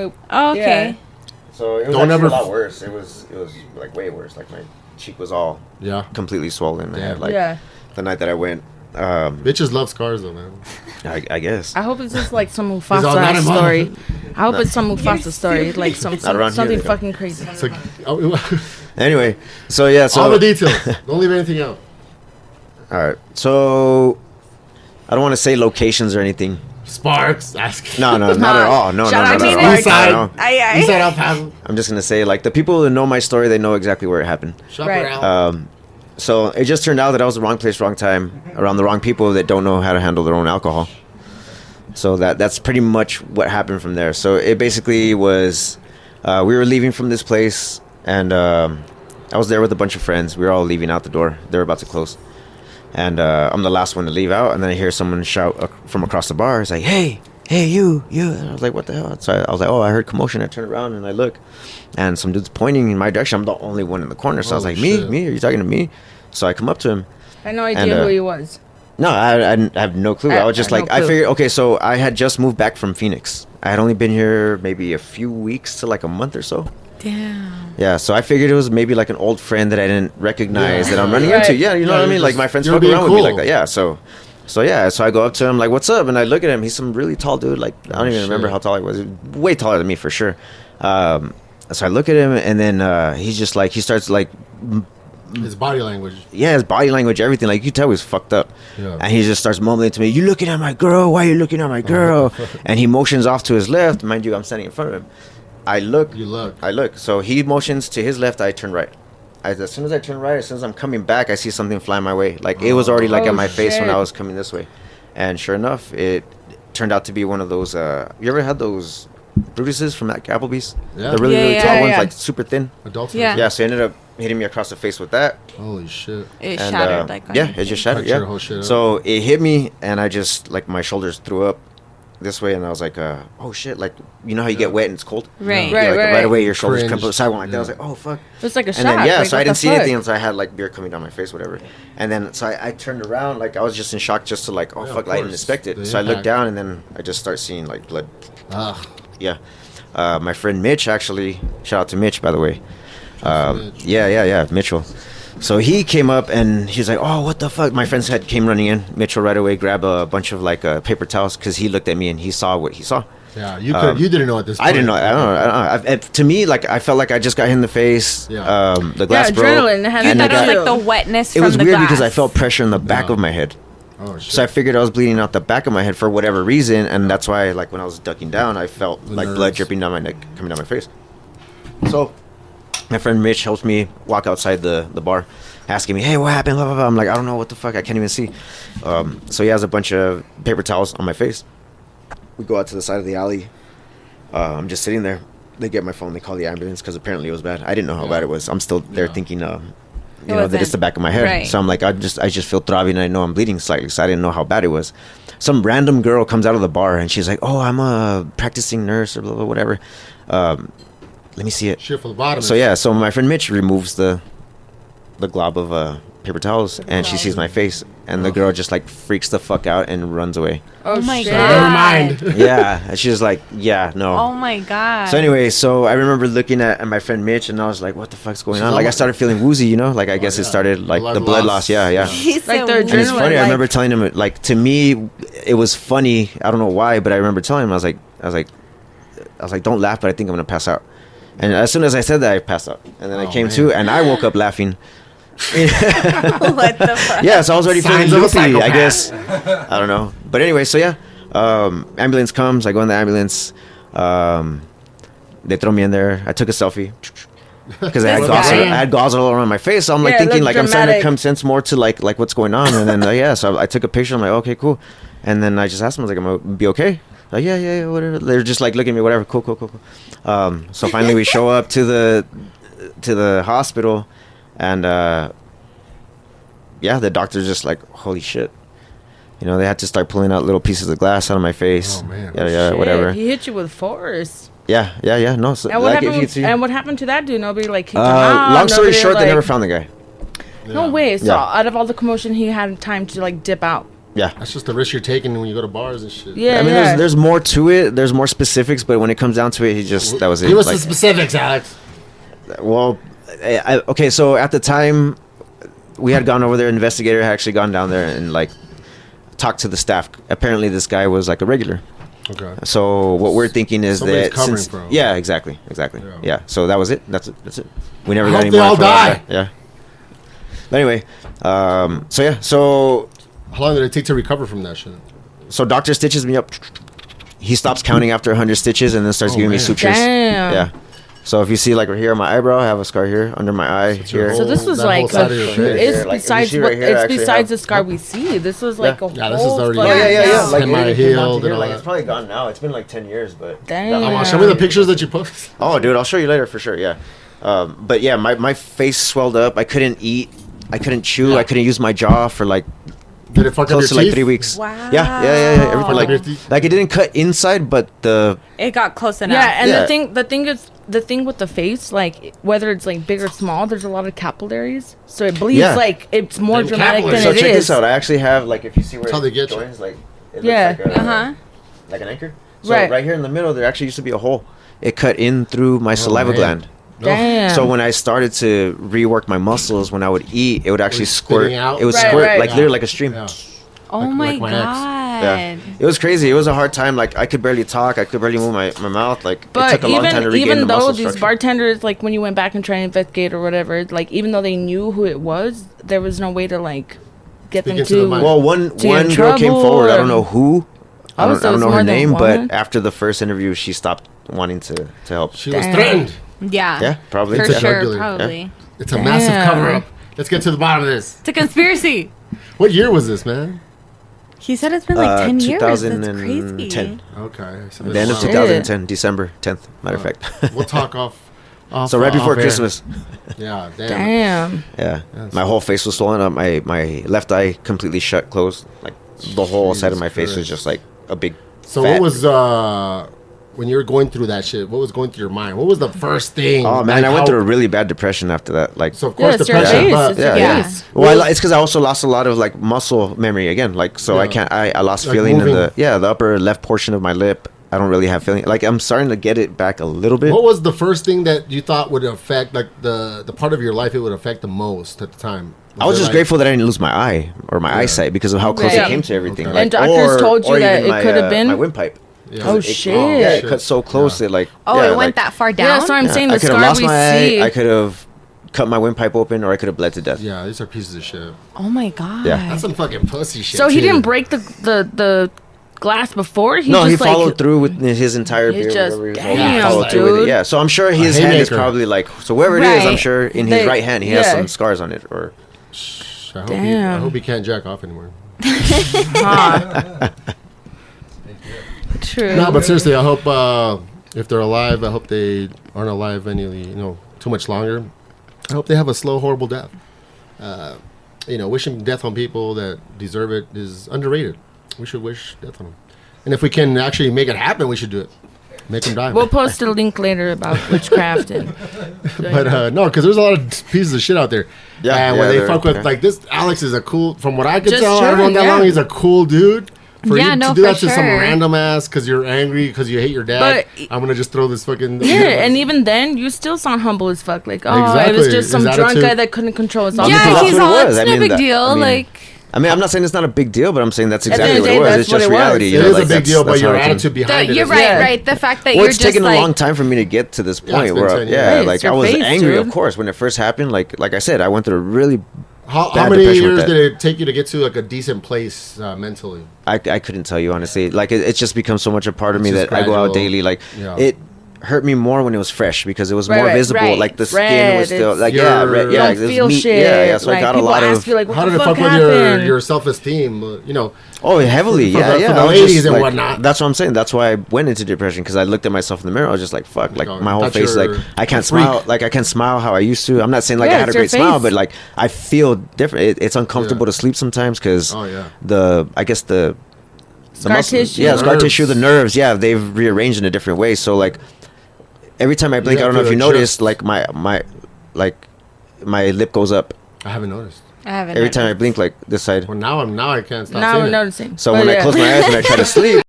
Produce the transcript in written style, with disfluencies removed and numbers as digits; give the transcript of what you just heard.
swoop. Oh, okay. Yeah. So it was actually a lot worse. It was like way worse. Like my cheek was all completely swollen. I had like the night that I went. Bitches love scars though, man. I guess. I hope it's just like some Mufasa story. I hope it's some Mufasa story, like something fucking crazy. Anyway, so yeah, so all the details. Don't leave anything out. All right, so I don't want to say locations or anything. Sparks. No, not at all. No. Eastside El Paso. I'm just gonna say, like, the people who know my story, they know exactly where it happened. So it just turned out that I was the wrong place, wrong time, around the wrong people that don't know how to handle their own alcohol. So that's pretty much what happened from there. So it basically was, we were leaving from this place, and I was there with a bunch of friends. We were all leaving out the door. They were about to close. And I'm the last one to leave out, and then I hear someone shout from across the bar. It's like, hey, you. And I was like, what the hell? So I was like, oh, I heard commotion. I turn around, and I look, and some dude's pointing in my direction. I'm the only one in the corner. So I was like, me? Are you talking to me? So I come up to him. I had no idea who he was. No, I have no clue. I was just like, I figured, okay, so I had just moved back from Phoenix. I had only been here maybe a few weeks to like a month or so. Damn. Yeah, so I figured it was maybe like an old friend that I didn't recognize that I'm running into. Yeah, you know what I mean? Like my friends fuck around with me like that. Yeah, so I go up to him like, what's up? And I look at him. He's some really tall dude. Like I don't even remember how tall he was. Way taller than me for sure. So I look at him, and then he's just like, he starts like. His body language. Yeah, his body language, everything. Like, you tell he's fucked up. Yeah. And he just starts mumbling to me, you looking at my girl? Why are you looking at my girl? And he motions off to his left. Mind you, I'm standing in front of him. I look. You look. I look. So he motions to his left. I turn right. As soon as I turn right, as soon as I'm coming back, I see something fly my way. Like, it was already, like, at my face when I was coming this way. And sure enough, it turned out to be one of those... you ever had those Brutuses from like Applebee's? Yeah. The really tall ones, like, super thin. Adults. Yeah, so he ended up hitting me across the face with that. Holy shit. It shattered, like... Yeah, it just shattered, yeah. Whole shit so it hit me, and I just, like, my shoulders threw up this way, and I was like, oh, shit. Like, you know how you get wet and it's cold? Right. Right away, your shoulders come to the side. Like that. I was like, oh, fuck. It's like a shot. And then, like, so I didn't see anything, so I had, like, beer coming down my face, whatever. And then, so I turned around, like, I was just in shock just to, like, oh, fuck, I didn't expect it. So I looked down, and then I just start seeing, like, blood. Yeah. My friend Mitch, actually, shout out to Mitch, by the way. Yeah, Mitchell. So he came up and he was like, oh, what the fuck? My friend's head came running in. Mitchell right away grabbed a bunch of like paper towels because he looked at me and he saw what he saw. Yeah, you didn't know at this point. I didn't know. I don't know. To me, like, I felt like I just got hit in the face. Yeah. The glass broke. Adrenaline. You thought it was like the wetness from the glass. It was weird because I felt pressure in the back of my head. Oh, shit. So I figured I was bleeding out the back of my head for whatever reason, and that's why, like, when I was ducking down, I felt like blood dripping down my neck, coming down my face. So my friend Mitch helps me walk outside the bar, asking me, hey, what happened? Blah, blah, blah. I'm like, I don't know, what the fuck? I can't even see. So he has a bunch of paper towels on my face. We go out to the side of the alley. I'm just sitting there. They get my phone. They call the ambulance because apparently it was bad. I didn't know how bad it was. I'm still there thinking, you know, that it's the back of my head. Right. So I'm like, I just feel throbbing and I know I'm bleeding slightly. So I didn't know how bad it was. Some random girl comes out of the bar and she's like, oh, I'm a practicing nurse or blah, blah, whatever. Let me see it. Shit for the bottom. So yeah, so my friend Mitch removes the glob of paper towels and she sees my face and the girl just like freaks the fuck out and runs away. Oh my god. Never mind. Yeah, and she was like, yeah, no. Oh my god. So anyway, so I remember looking at my friend Mitch and I was like, what the fuck's going on? Like I started feeling woozy, you know? Like I guess it started like the blood loss. Yeah. Like the and it's funny, I remember telling him, like, to me it was funny. I don't know why, but I remember telling him, I was like, don't laugh, but I think I'm gonna pass out. And as soon as I said that, I passed out. And then I came to and I woke up laughing. What the fuck? Yeah, so I was already feeling loopy, I guess. I don't know. But anyway, so yeah. Ambulance comes, I go in the ambulance. They throw me in there. I took a selfie. Because I had gauze all around my face. So I'm like thinking like I'm starting to come sense more to like what's going on. And then so I took a picture. I'm like, okay, cool. And then I just asked them, I was like, I'm gonna be okay? Like, yeah, whatever. They're just like looking at me, whatever, cool. So finally we show up to the hospital. And the doctor's just like, holy shit. You know, they had to start pulling out little pieces of glass out of my face. Oh, man. Yeah, whatever. He hit you with force. Yeah. No, so, and, what happened to that dude? Nobody like kicked him out. Long story short, they never found the guy. No way. So out of all the commotion, he had time to like dip out. Yeah. That's just the risk you're taking when you go to bars and shit. Yeah, I mean, yeah. there's more to it. There's more specifics, but when it comes down to it, that was it. Give us Like, the specifics, Alex. well, okay. So at the time, we had gone over there. Investigator had actually gone down there and like talked to the staff. Apparently, this guy was like a regular. Okay. So what we're thinking is Somebody's that covering since, for him. yeah, exactly. Yeah. Yeah. So that was it. That's it. We never I got hope any they more all info on die. that. Yeah. But anyway, so yeah, so How long did it take to recover from that shit? doctor stitches me up. He stops counting after 100 stitches and then starts Oh, giving me man. sutures. Damn. Yeah. So if you see like right here on my eyebrow, I have a scar here under my eye your here. So this was That whole like side of your face. it's Like, if you besides see what right here, I it's actually besides have- the scar we see. This was like a Yeah, this is whole already- fucking- Yeah. Like, Like it might it have came down healed to here, and all like that. it's probably gone now. It's been like 10 years, but Damn. Come on, show me the pictures that you posted. oh, dude, I'll show you later for sure. Yeah. But yeah, my face swelled up. I couldn't eat. I couldn't chew. Yeah. I couldn't use my jaw for like Did it fuck up your close to like teeth? 3 weeks. Wow. Yeah. Everything Fuck up like your teeth? it didn't cut inside, but It got close enough. Yeah, and Yeah. the thing with the face, like whether it's like big or small, there's a lot of capillaries, so it bleeds Yeah. like it's more Them dramatic than capillaries. so it check is. this out. I actually have like if you see where That's how they it get you. joins, like it Yeah. looks like Uh-huh. like an anchor. So Right. right here in the middle, there actually used to be a hole. It cut in through my saliva man. gland. Damn. So when I started to rework my muscles, when I would eat, it would actually was squirt. spitting out? It would Right, squirt right. like literally like a stream. Yeah. Oh Like- my like my ex. god. Yeah, it was crazy. It was a hard time. Like I could barely talk. I could barely move my mouth. Like it But took a long time to regain the even though muscle these structure. bartenders, like when you went back and tried to investigate or whatever, like even though they knew who it was, there was no way to like get Speak them into the to. mic. Well, one to get in girl came trouble forward. I or- don't know who. I Oh, don't, so I don't it's know more her than name, one? but after the first interview, she stopped wanting to help. She was Damn. threatened. Yeah. Yeah, probably. For It's a sure, drug dealer. probably. It's a massive Damn. cover up. Let's get to the bottom of this. It's a conspiracy. What year was this, man? He said it's been like 10 years. That's 2010. crazy. Okay. So The end of Shit. 2010, December 10th. Matter of fact. We'll talk off. So right before off air. Christmas. Yeah, damn. Damn. Yeah, That's- my whole face was swollen up. My left eye completely shut, closed. Like the whole side of my face was Christ. just like a big. So fat- what was when you were going through that shit? What was going through your mind? What was the first thing? Oh man, Like, I went how- through a really bad depression after that. Like, So of Yeah, course it's your depression, face. but It's your yeah. face. Well, it's because I also lost a lot of like muscle memory again. Like, so I Yeah. can't. I lost Like feeling moving. in the upper left portion of my lip. I don't really have feeling. Like I'm starting to get it back a little bit. what was the first thing that you thought would affect, like the part of your life it would affect the most at the time? I was it just like- grateful that I didn't lose my eye or my Yeah. eyesight because of how close Right. it came to everything. Okay. Like, And doctors told you or that even it could have been? my windpipe. Yeah. Oh, It- shit. Yeah, it Shit. cut so close. Yeah. It like. Oh, yeah, it went like, that far down? Yeah, so I'm saying I the could have scar lost we my see. eye. I could have cut my windpipe open, or I could have bled to death. Yeah, these are pieces of shit. Oh my god. Yeah. That's some fucking pussy shit. So he too. didn't break the glass before. He No, just he like, followed through with his entire He's beer. just- whatever he was holding, damn, he followed through with it. dude. Yeah, so I'm sure his hand is haymaker. probably like so. Wherever it is, I'm Right. sure in his They- right hand he has yeah. some scars on it. Or I hope, Damn. I hope he can't jack off anymore. huh. True. No, but seriously, I hope if they're alive, I hope they aren't alive too much longer. I hope they have a slow, horrible death. Wishing death on people that deserve it is underrated. We should wish death on them. And if we can actually make it happen, we should do it. Make them die. We'll post a link later about witchcraft and. But no, because there's a lot of pieces of shit out there. Yeah, and yeah, when they there- fuck with yeah. like this, Alex is a cool. From what I could Just tell, sure, everyone got yeah. along. He's a cool dude. For Yeah, you no, to do for that to some sure. random ass because you're angry because you hate your dad. But- I'm gonna just throw this fucking Yeah, and even then, you still sound humble as fuck. Like, oh, it was Exactly. just some His drunk attitude- guy that couldn't control his because Yeah, that's he's what it all, was. it's I no mean, big deal. I mean, I'm not saying it's not a big deal, but I'm saying that's At the exactly end what of it the was. day, It's that's just what it was. reality. it you know, is like, a big that's- deal, but that's your how I can- attitude behind it. you're is- right, Yeah. right. The fact that Well, you're it's just taken like, a long time for me to get to this Yeah, point it's been where, 10 years. yeah, Right, like it's I your was face, angry, dude. of course, when it first happened. Like I said, I went through a really. How bad many depression with years that. did it take you to get to like a decent place mentally? I couldn't tell you honestly. Like it's just become so much a part of me It's that just I go out gradual. daily. Like Yeah. it hurt me more when it was fresh because it was Right, more right, visible. right. Like the skin Red, was still it's- like You're- red, You yeah, don't it was feel meat, shit. yeah. So like, I got a people lot ask of you, like, what How the did it fuck fuck with happened? your self esteem? heavily, for yeah, the- yeah. for the I was ladies just, and like, whatnot. That's what I'm saying. That's why I went into depression because I looked at myself in the mirror. I was just like, fuck, like Oh, my whole thought face, you like were I can't a freak. smile, like I can't smile how I used to. I'm not saying like Yeah, I had a it's your great smile, face. but like I feel different. It's uncomfortable Yeah. to sleep sometimes because Oh, yeah. the Scar tissue. yeah, scar Nerves. tissue, the nerves, yeah, they've rearranged in a different way. So like every time I blink, I have don't know to if you adjust. noticed, like my lip goes up. I haven't noticed. I haven't. Every time I blink, like this side. Well, now I can't stop Now seeing I'm it. noticing. So But when I yeah. close my eyes and I try to sleep,